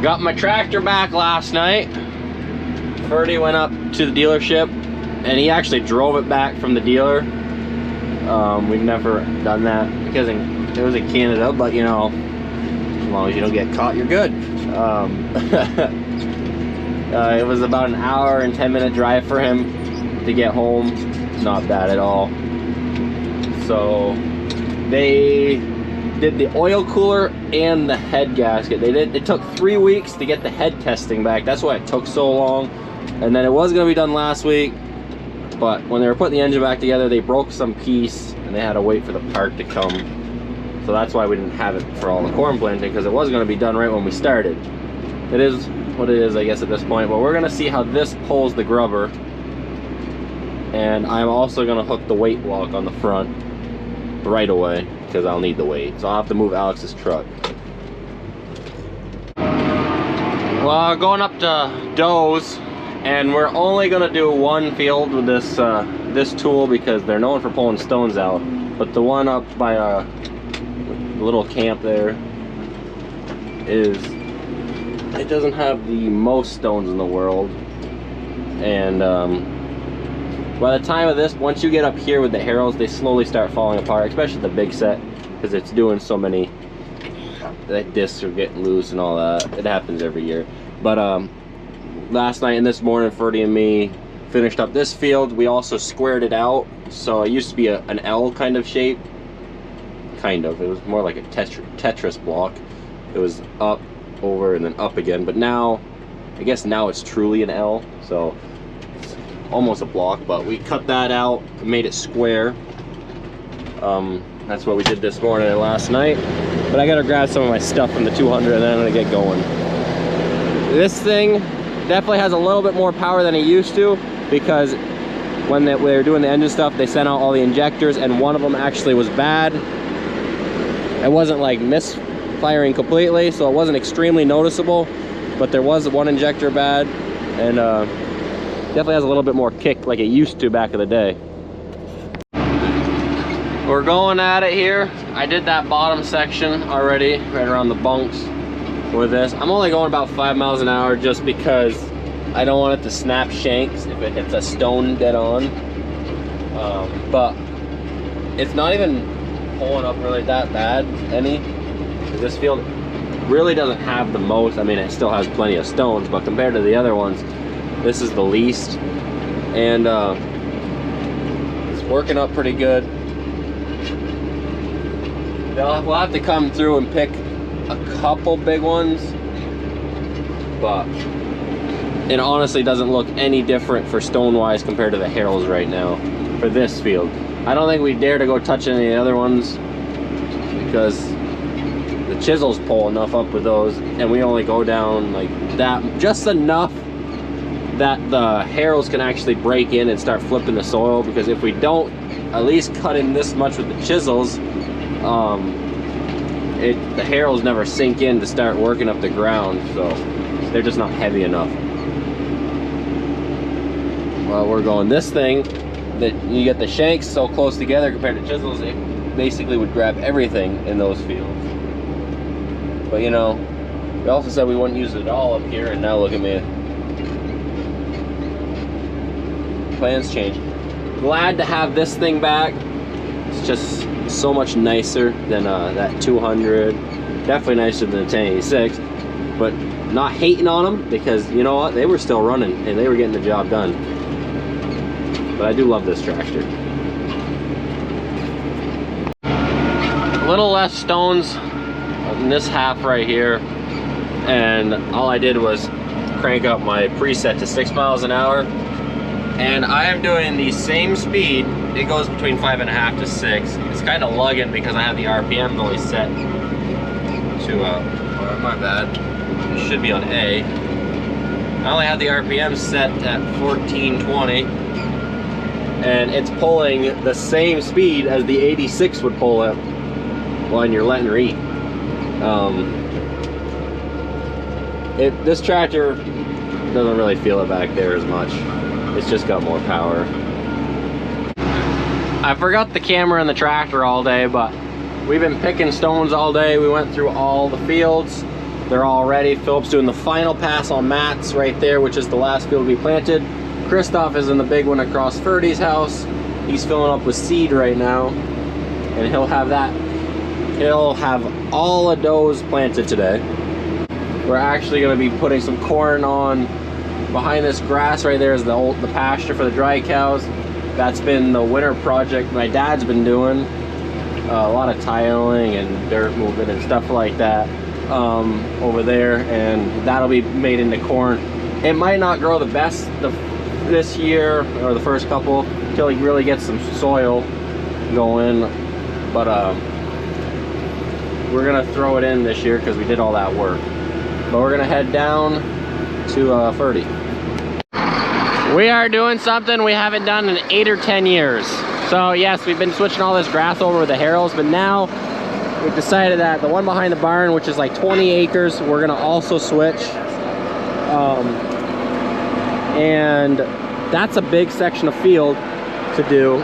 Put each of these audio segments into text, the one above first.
Got my tractor back last night. Ferdy went up to the dealership and he actually drove it back from the dealer. We've never done that because it was in Canada, but you know, as long as you don't get caught, you're good. It was about an hour and 10-minute drive for him to get home. Not bad at all. So they did the oil cooler and the head gasket. It took 3 weeks to get the head testing back. That's why it took so long. And then it was gonna be done last week, but when they were putting the engine back together, they broke some piece and they had to wait for the part to come. So that's why we didn't have it for all the corn planting, because it was gonna be done right when we started. It is what it is, I guess, at this point, but we're gonna see how this pulls the grubber. And I'm also gonna hook the weight block on the front right away, because I'll need the weight. So I'll have to move Alex's truck. Well, going up to Doe's, and we're only gonna do one field with this this tool because they're known for pulling stones out. But the one up by the little camp there it doesn't have the most stones in the world. And by the time of this, once you get up here with the harrows, they slowly start falling apart, especially the big set, because it's doing so many, the discs are getting loose and all that. It happens every year. But last night and this morning, Ferdy and me finished up this field. We also squared it out, so it used to be an L kind of shape. Kind of. It was more like a Tetris block. It was up, over, and then up again. But now, I guess now it's truly an L. So it's almost a block, but we cut that out and made it square. That's what we did this morning and last night. But I gotta grab some of my stuff from the 200 and then I'm gonna get going. This thing definitely has a little bit more power than it used to, because when they were doing the engine stuff, they sent out all the injectors and one of them actually was bad. It wasn't like misfiring completely, so it wasn't extremely noticeable, but there was one injector bad, and definitely has a little bit more kick like it used to back in the day. We're going at it here. I did that bottom section already, right around the bunks with this. I'm only going about 5 miles an hour just because I don't want it to snap shanks if it hits a stone dead on. But it's not even pulling up really that bad any. This field really doesn't have the most. I mean, it still has plenty of stones, but compared to the other ones, this is the least. And it's working up pretty good. We'll have to come through and pick a couple big ones, but it honestly doesn't look any different for stone wise compared to the harrows right now for this field. I don't think we dare to go touch any of the other ones because the chisels pull enough up with those, and we only go down like that, just enough that the harrows can actually break in and start flipping the soil. Because if we don't at least cut in this much with the chisels, the harrows never sink in to start working up the ground, so they're just not heavy enough. Well, we're going this thing that you get the shanks so close together compared to chisels, it basically would grab everything in those fields. But you know, we also said we wouldn't use it at all up here, and now look at me. Plans change. Glad to have this thing back. It's just so much nicer than that 200. Definitely nicer than the 1086, but not hating on them, because you know what, they were still running and they were getting the job done. But I do love this tractor. A little less stones in this half right here, and all I did was crank up my preset to 6 miles an hour, and I am doing the same speed. It goes between 5.5 to 6. It's kind of lugging because I have the RPMs only set to oh, my bad, it should be on A. I only have the RPM set at 1420, and it's pulling the same speed as the 86 would pull it when you're letting her eat. This tractor doesn't really feel it back there as much. It's just got more power. I forgot the camera in the tractor all day, but we've been picking stones all day. We went through all the fields, They're all ready. Philip's doing the final pass on Matt's right there, which is the last field we planted. Christoph is in the big one across Ferdy's house. He's filling up with seed right now, and he'll have that. He'll have all of those planted today. We're actually going to be putting some corn on behind this grass right there is the pasture for the dry cows. That's been the winter project my dad's been doing. A lot of tiling and dirt moving and stuff like that over there, and that'll be made into corn. It might not grow the best this year or the first couple until he really gets some soil going, but we're gonna throw it in this year because we did all that work. But we're gonna head down to Ferdy. We are doing something we haven't done in 8 or 10 years. So yes, we've been switching all this grass over with the harrows, but now we've decided that the one behind the barn, which is like 20 acres, we're gonna also switch. And that's a big section of field to do.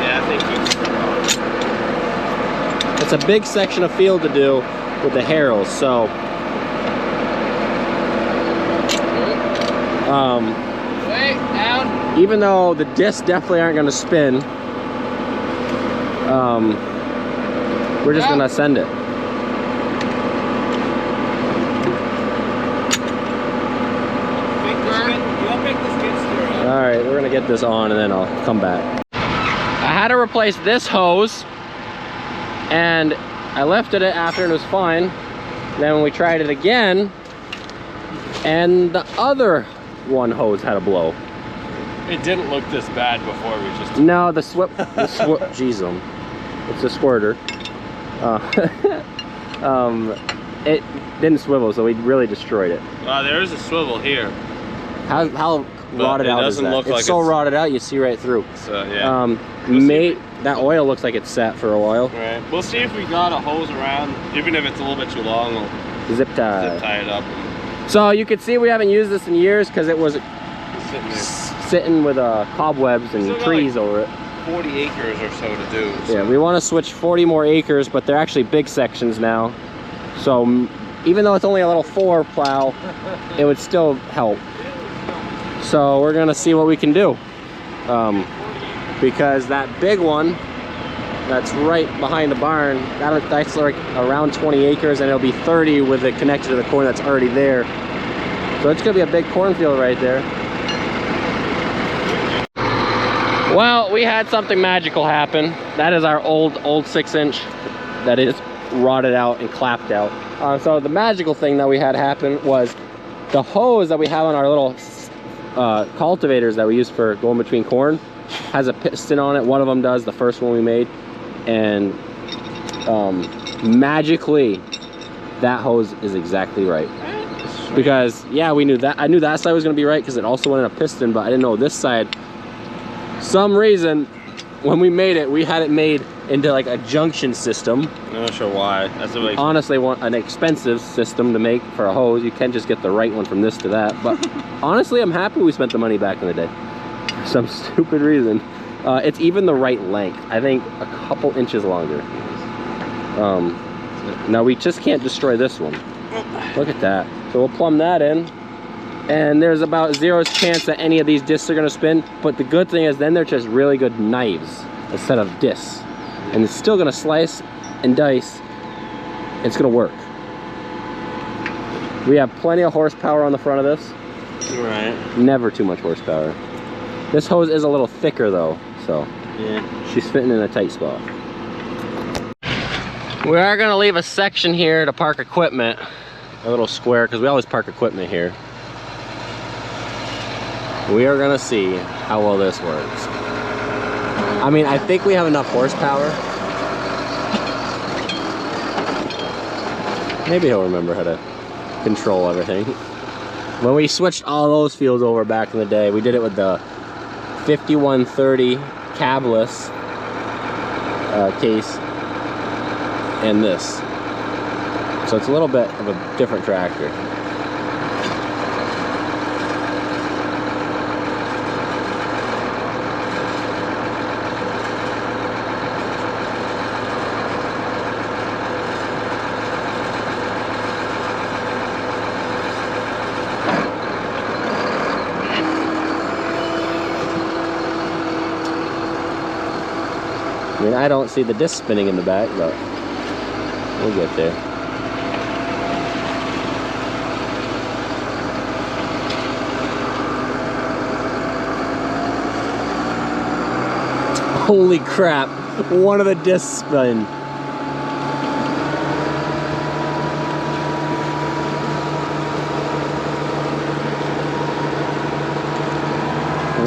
Yeah, I think it's a big section of field to do with the harrows, so down. Even though the discs definitely aren't going to spin, we're just going to send it. Alright, we're going to get this on and then I'll come back. I had to replace this hose, and I lifted it after and it was fine. Then when we tried it again, and the other one hose had a blow. It didn't look this bad before. We just no, the jeez, it's a squirter. It didn't swivel, so we really destroyed it. There is a swivel here. How rotted out is that? Look it's like so rotted out you see right through. So yeah. That oil looks like it's sat for a while. Right. We'll see if we got a hose around, even if it's a little bit too long. We'll zip tie it up. So you can see we haven't used this in years because it was sitting with cobwebs and trees over it. 40 acres or so to do. So. Yeah, we want to switch 40 more acres, but they're actually big sections now. So even though it's only a little 4 plow, it would still help. So we're gonna see what we can do. Because that big one that's right behind the barn, that's like around 20 acres, and it'll be 30 with it connected to the corn that's already there. So it's gonna be a big cornfield right there. Well, we had something magical happen. That is our old 6-inch that is rotted out and clapped out. So the magical thing that we had happen was the hose that we have on our little cultivators that we use for going between corn has a piston on it. One of them does, the first one we made, and magically that hose is exactly right. Because yeah, we knew that. I knew that side was going to be right because it also went in a piston, but I didn't know this side. Some reason when we made it, we had it made into like a junction system. I'm not sure why. That's what honestly an expensive system to make for a hose. You can't just get the right one from this to that. But honestly, I'm happy we spent the money back in the day. For some stupid reason. It's even the right length. I think a couple inches longer. Now we just can't destroy this one. Look at that. So we'll plumb that in. And there's about 0 chance that any of these discs are going to spin. But the good thing is then they're just really good knives instead of discs. And it's still going to slice and dice. It's going to work. We have plenty of horsepower on the front of this. Right. Never too much horsepower. This hose is a little thicker though, so yeah, she's fitting in a tight spot. We are going to leave a section here to park equipment. A little square, because we always park equipment here. We are going to see how well this works. I mean, I think we have enough horsepower. Maybe he'll remember how to control everything. When we switched all those fields over back in the day, we did it with the 5130 cabless case and this. So it's a little bit of a different tractor. I mean, I don't see the disc spinning in the back, but we'll get there. Holy crap, one of the discs spun.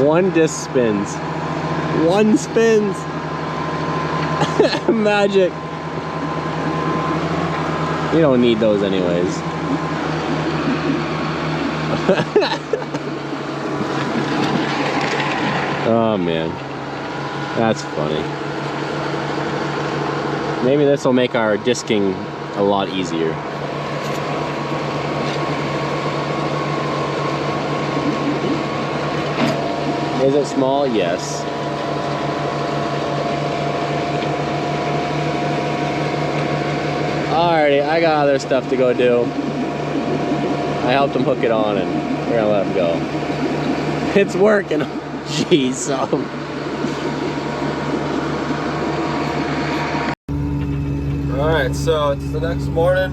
One disc spins. One spins. Magic. You don't need those anyways. Oh man. That's funny. Maybe this will make our disking a lot easier. Is it small? Yes. Alrighty, I got other stuff to go do. I helped him hook it on and we're gonna let him go. It's working. Jeez, so. Alright, so it's the next morning.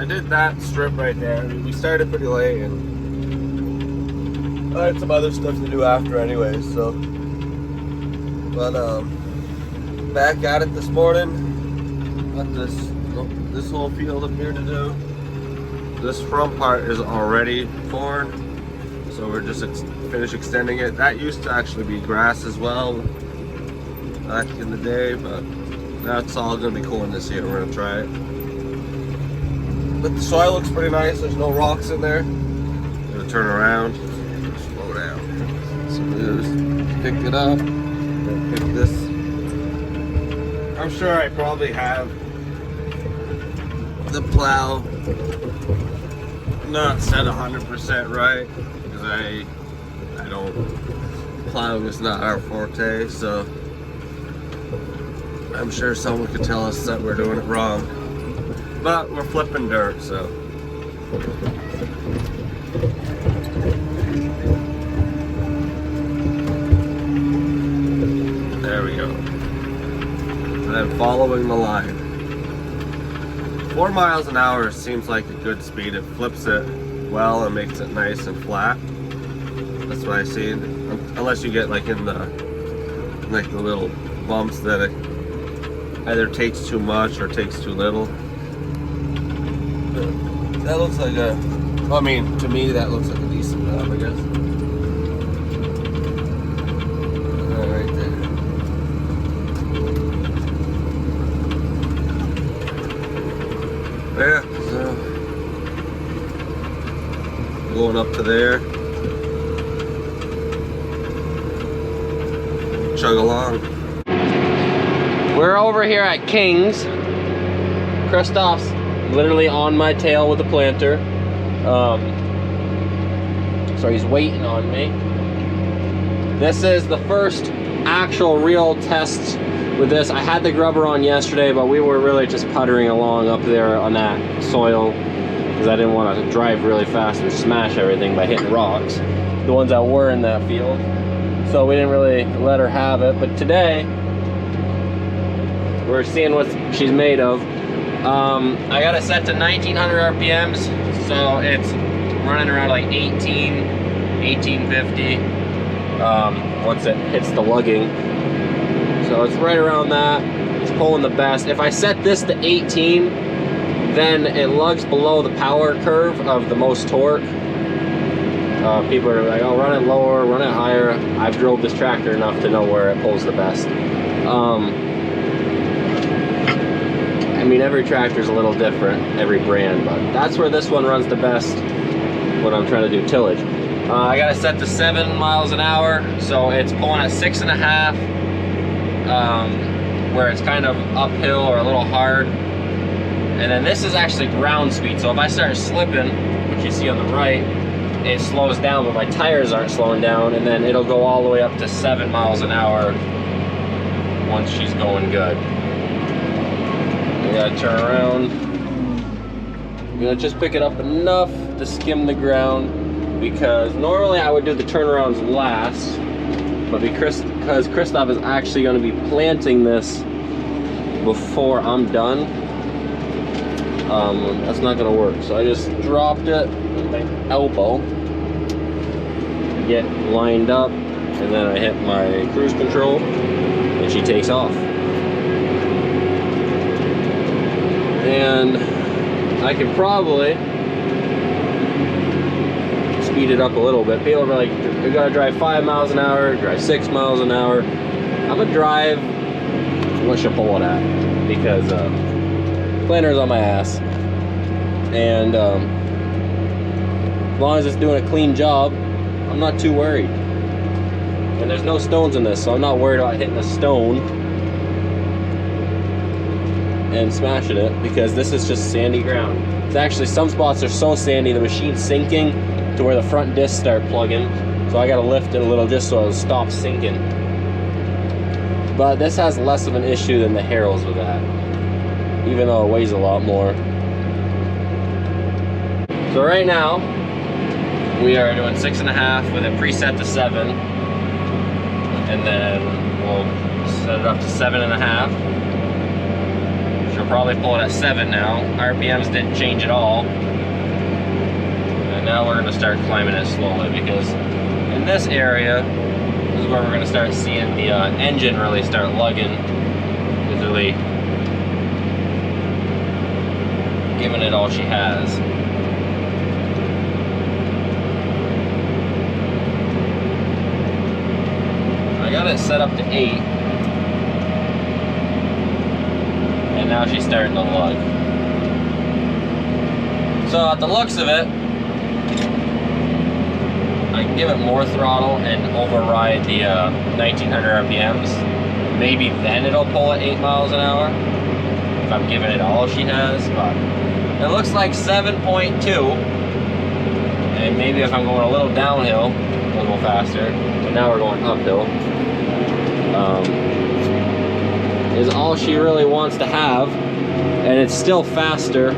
I did that strip right there. We started pretty late and I had some other stuff to do after anyway, so. But back at it this morning. Got this whole field up here to do. This front part is already poured, so we're just finish extending it. That used to actually be grass as well back in the day, but that's all gonna be corn this year. We're gonna try it. But the soil looks pretty nice. There's no rocks in there. I'm gonna turn around. Slow down. So we just pick it up. Pick this. I'm sure I probably have the plow not set 100% right because I don't, plowing is not our forte, so I'm sure someone could tell us that we're doing it wrong, but we're flipping dirt, so there we go. And I'm following the line. 4 miles an hour seems like a good speed. It flips it well and makes it nice and flat. That's what I see. Unless you get like in the little bumps that it either takes too much or takes too little. That looks like a, I mean, to me that looks like a decent job, I guess. Right there. Yeah, so going up to there, chug along. We're over here at King's. Christoph's literally on my tail with the planter, so he's waiting on me. This is the first actual real test with this. I had the grubber on yesterday, but we were really just puttering along up there on that soil because I didn't want to drive really fast and smash everything by hitting rocks, the ones that were in that field. So we didn't really let her have it, but today we're seeing what she's made of. I got it set to 1900 RPMs, so it's running around like 1850 once it hits the lugging. So it's right around that. It's pulling the best. If I set this to 18, then it lugs below the power curve of the most torque. People are like, oh, run it lower, run it higher. I've drove this tractor enough to know where it pulls the best. I mean, every tractor is a little different, every brand, but that's where this one runs the best when I'm trying to do tillage. I got it set to 7 miles an hour, so it's pulling at 6.5. Where it's kind of uphill or a little hard. And then this is actually ground speed, so if I start slipping, which you see on the right, it slows down, but my tires aren't slowing down, and then it'll go all the way up to 7 miles an hour once she's going good. I gotta turn around. I'm gonna just pick it up enough to skim the ground, because normally I would do the turnarounds last, but because Christoph is actually going to be planting this before I'm done, that's not going to work. So I just dropped it with my elbow to get lined up, and then I hit my cruise control and she takes off. And I could probably speed it up a little bit. People are like, you gotta drive 5 miles an hour, drive 6 miles an hour. I'm gonna drive what should pull it at, because planter's on my ass, and as long as it's doing a clean job, I'm not too worried. And there's no stones in this, so I'm not worried about hitting a stone and smashing it, because this is just sandy ground. It's actually, some spots are so sandy the machine's sinking to where the front discs start plugging, so I gotta lift it a little just so it'll stop sinking. But this has less of an issue than the Harrows with that, even though it weighs a lot more. So right now we are doing 6.5 with it preset to 7, and then we'll set it up to 7.5. She'll probably pull it at 7 now. RPMs didn't change at all. And now we're going to start climbing it slowly, because in this area is where we're going to start seeing the engine really start lugging, literally giving it all she has. I got it set up to 8. And now she's starting to lug. So at the looks of it, I can give it more throttle and override the 1900 RPMs. Maybe then it'll pull at 8 miles an hour if I'm giving it all she has. But it looks like 7.2, and maybe if I'm going a little downhill, it'll go faster. But now we're going uphill. Is all she really wants to have, and it's still faster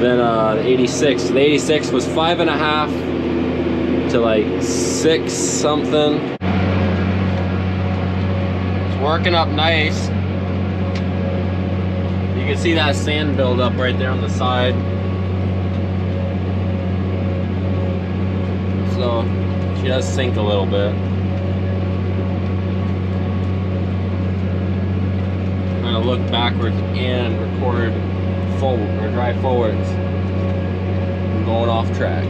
than the 86. The 86 was 5.5 to like 6 something. It's working up nice. You can see that sand buildup right there on the side. So she does sink a little bit. Look backwards and record forward, or drive forwards. I'm going off track.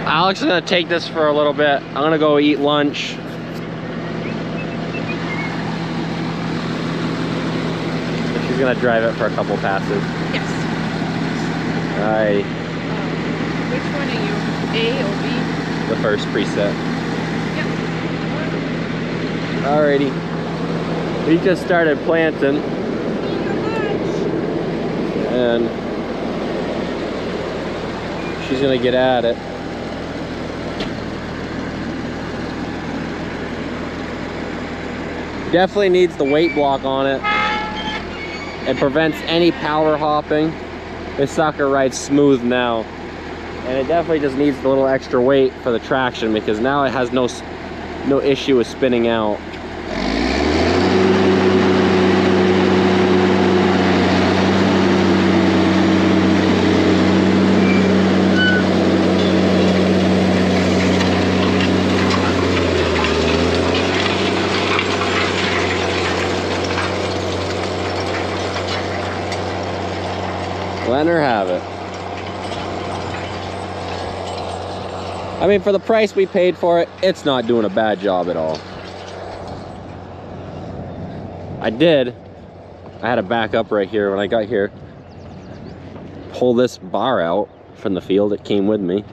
Alex is gonna take this for a little bit. I'm gonna go eat lunch. She's gonna drive it for a couple passes. Yes. Alright. Which one are you? A or B? The first preset. Yep. Alrighty. We just started planting. And she's gonna get at it. Definitely needs the weight block on it. It prevents any power hopping. This sucker rides smooth now. And it definitely just needs the little extra weight for the traction, because now it has no issue with spinning out. Let her have it. I mean, for the price we paid for it, it's not doing a bad job at all. I had to back up right here when I got here. Pull this bar out from the field. It came with me.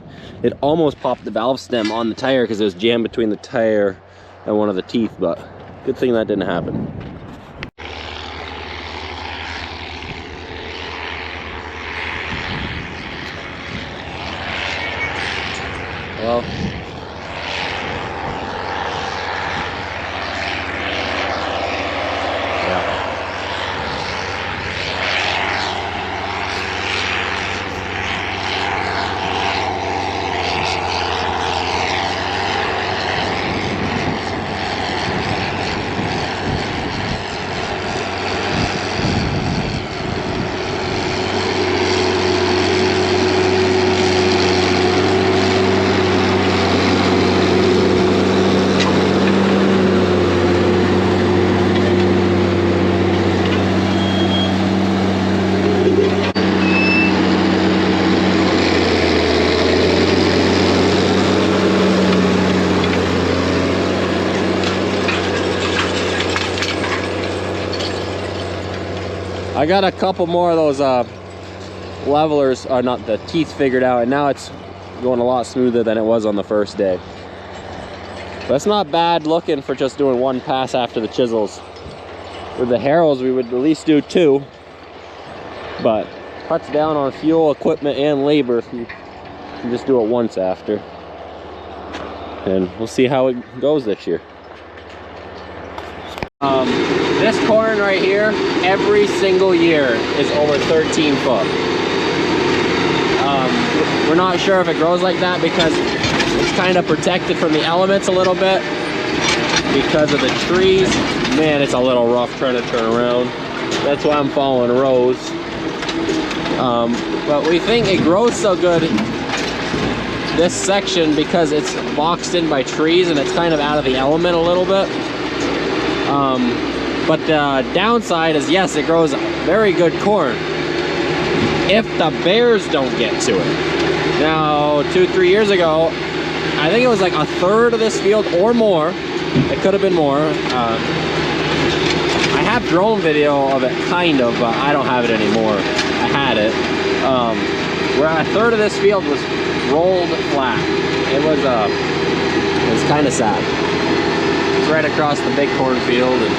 It almost popped the valve stem on the tire because it was jammed between the tire and one of the teeth, but good thing that didn't happen. Well, I got a couple more of those levelers, or not, the teeth figured out, and now it's going a lot smoother than it was on the first day. That's not bad looking for just doing one pass after the chisels. With the harrows, we would at least do 2, but cuts down on fuel, equipment, and labor if you just do it once after. And we'll see how it goes this year. This corn right here, every single year is over 13 foot. We're not sure if it grows like that because it's kind of protected from the elements a little bit because of the trees. Man, it's a little rough trying to turn around. That's why I'm following rows. But we think it grows so good this section because it's boxed in by trees and it's kind of out of the element a little bit. But the downside is, yes, it grows very good corn if the bears don't get to it. Now, 2-3 years ago, I think it was like a third of this field or more. It could have been more. I have drone video of it, kind of, but I don't have it anymore. I had it. Where a third of this field was rolled flat. It was kind of sad. It's right across the big cornfield, and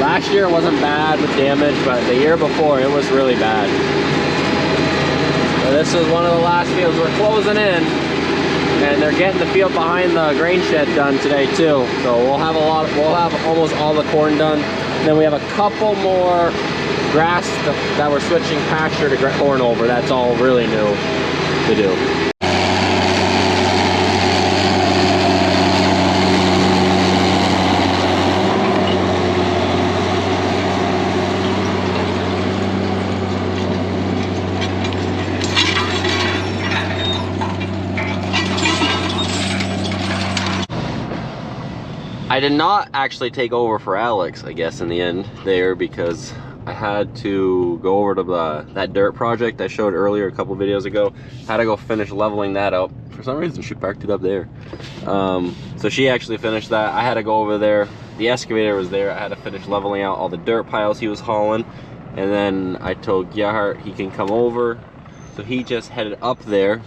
last year it wasn't bad with damage, but the year before it was really bad. So this is one of the last fields. We're closing in, and they're getting the field behind the grain shed done today too. So we'll have almost all the corn done. And then we have a couple more grass that we're switching pasture to corn over. That's all really new to do. I did not actually take over for Alex, I guess, in the end there, because I had to go over to that dirt project I showed earlier a couple videos ago. Had to go finish leveling that up. For some reason, she parked it up there. So she actually finished that. I had to go over there. The excavator was there. I had to finish leveling out all the dirt piles he was hauling. And then I told Gerhard he can come over. So he just headed up there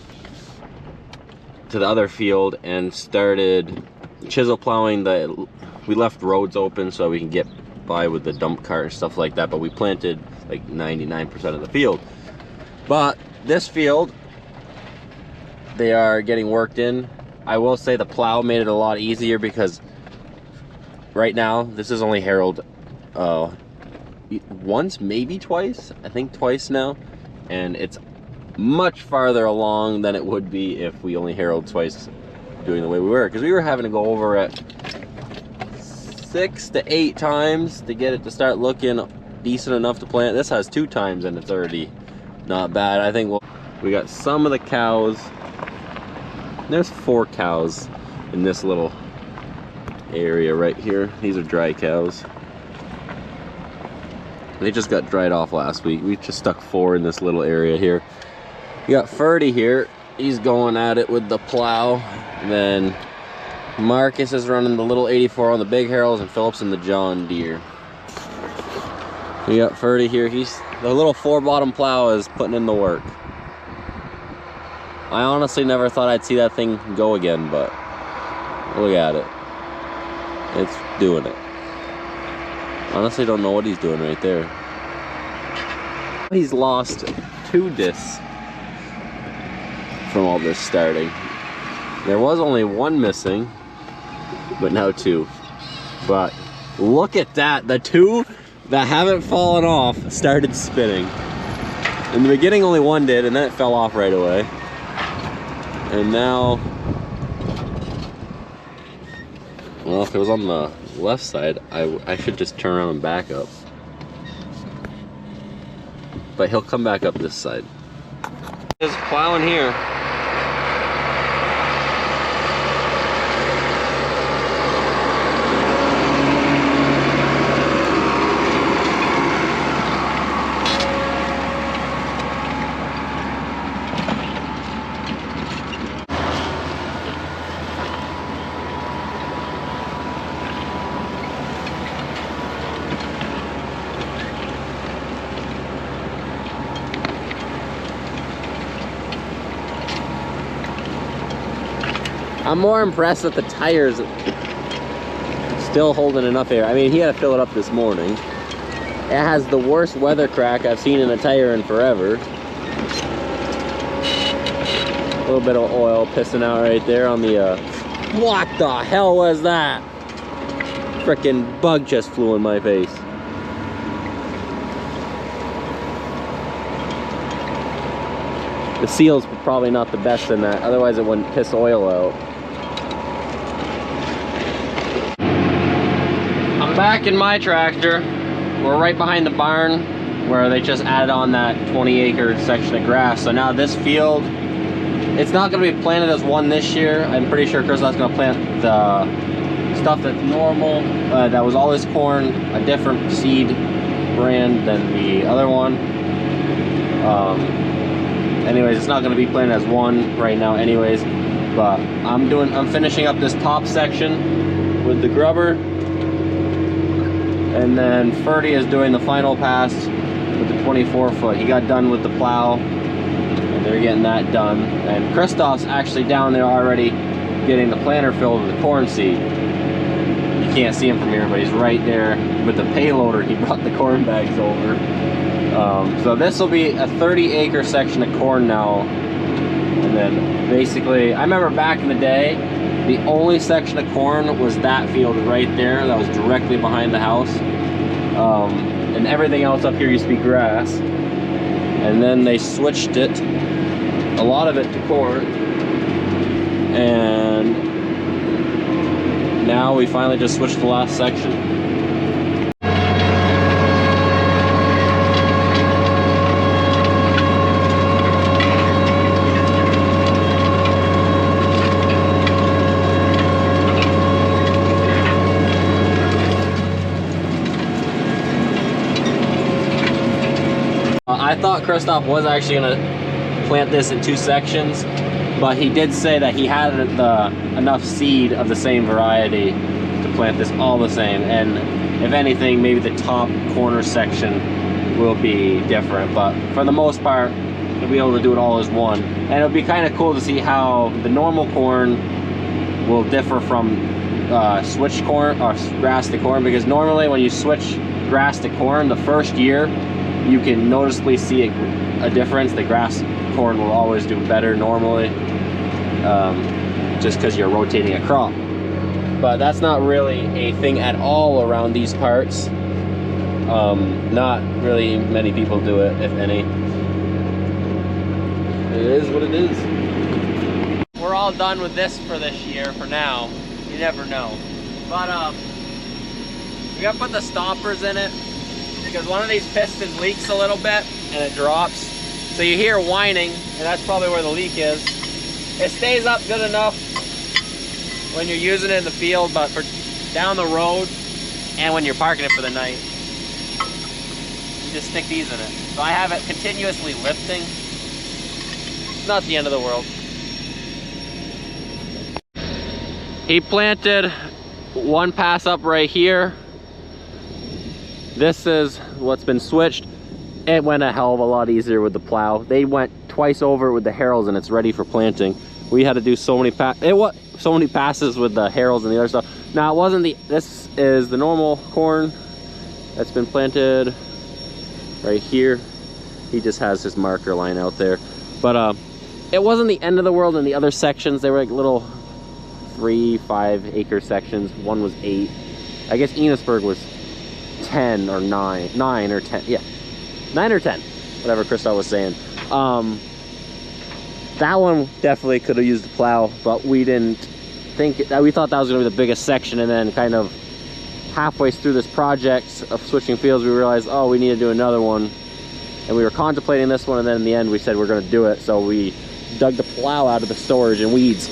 to the other field and started chisel plowing. We left roads open so we can get by with the dump cart and stuff like that, but we planted like 99% of the field. But this field, they are getting worked in. I will say the plow made it a lot easier because right now this is only harrowed once, maybe twice. I think twice now, and it's much farther along than it would be if we only harrowed twice doing the way we were, because we were having to go over it 6 to 8 times to get it to start looking decent enough to plant. This has 2 times and it's already not bad. I think we got some of the cows. There's 4 cows in this little area right here. These are dry cows. They just got dried off last week. We just stuck 4 in this little area here. You got Ferdy here. He's going at it with the plow. And then Marcus is running the little 84 on the big harrows, and Phillips in the John Deere. We got Ferdy here. The little 4-bottom plow is putting in the work. I honestly never thought I'd see that thing go again, but look at it. It's doing it. Honestly, don't know what he's doing right there. He's lost 2 discs from all this starting. There was only 1 missing, but now 2. But look at that. The 2 that haven't fallen off started spinning. In the beginning, only 1 did, and then it fell off right away. And now, well, if it was on the left side, I should just turn around and back up. But he'll come back up this side. Just plowing here. I'm more impressed that the tires still holding enough air. I mean, he had to fill it up this morning. It has the worst weather crack I've seen in a tire in forever. A little bit of oil pissing out right there on the, what the hell was that? Frickin' bug just flew in my face. The seal's probably not the best in that, otherwise it wouldn't piss oil out. I'm back in my tractor. We're right behind the barn where they just added on that 20-acre section of grass. So now this field, it's not going to be planted as one this year. I'm pretty sure Christopher's going to plant the stuff that's normal, that was always corn, a different seed brand than the other one. Anyways, it's not going to be planted as one right now anyways, but I'm finishing up this top section with the grubber. And then Ferdy is doing the final pass with the 24-foot. He got done with the plow, and they're getting that done. And Christoph's actually down there already getting the planter filled with the corn seed. You can't see him from here, but he's right there with the payloader. He brought the corn bags over. So this will be a 30-acre section of corn now. And then basically, I remember back in the day, the only section of corn was that field right there that was directly behind the house. And everything else up here used to be grass. And then they switched it, a lot of it to corn. And now we finally just switched the last section. I thought Christoph was actually going to plant this in 2 sections, but he did say that he had enough seed of the same variety to plant this all the same, and if anything, maybe the top corner section will be different, but for the most part, we'll be able to do it all as one. And it'll be kind of cool to see how the normal corn will differ from switched corn or grass to corn, because normally when you switch grass to corn, the first year, you can noticeably see a difference. The grass corn will always do better normally, just because you're rotating a crop. But that's not really a thing at all around these parts. Not really many people do it, if any. It is what it is. We're all done with this for this year, for now. You never know. But we gotta put the stoppers in it, because one of these pistons leaks a little bit and it drops. So you hear whining, and that's probably where the leak is. It stays up good enough when you're using it in the field, but for down the road and when you're parking it for the night, you just stick these in it. So I have it continuously lifting. Not the end of the world. He planted one pass up right here. This is what's been switched. It went a hell of a lot easier with the plow. They went twice over with the harrows and it's ready for planting. We had to do so many passes with the harrows and the other stuff. Now it wasn't this is the normal corn that's been planted right here. He just has his marker line out there. But it wasn't the end of the world in the other sections. They were like little 3-5 acre sections. One was 8. I guess Enosburg was 10 or 9 or 10. Yeah, 9 or 10, whatever Christoph was saying. That one definitely could have used a plow, but we didn't think that. We thought that was going to be the biggest section, and then kind of halfway through this project of switching fields, we realized, oh, we need to do another one. And we were contemplating this one, and then in the end we said we're going to do it. So we dug the plow out of the storage and weeds.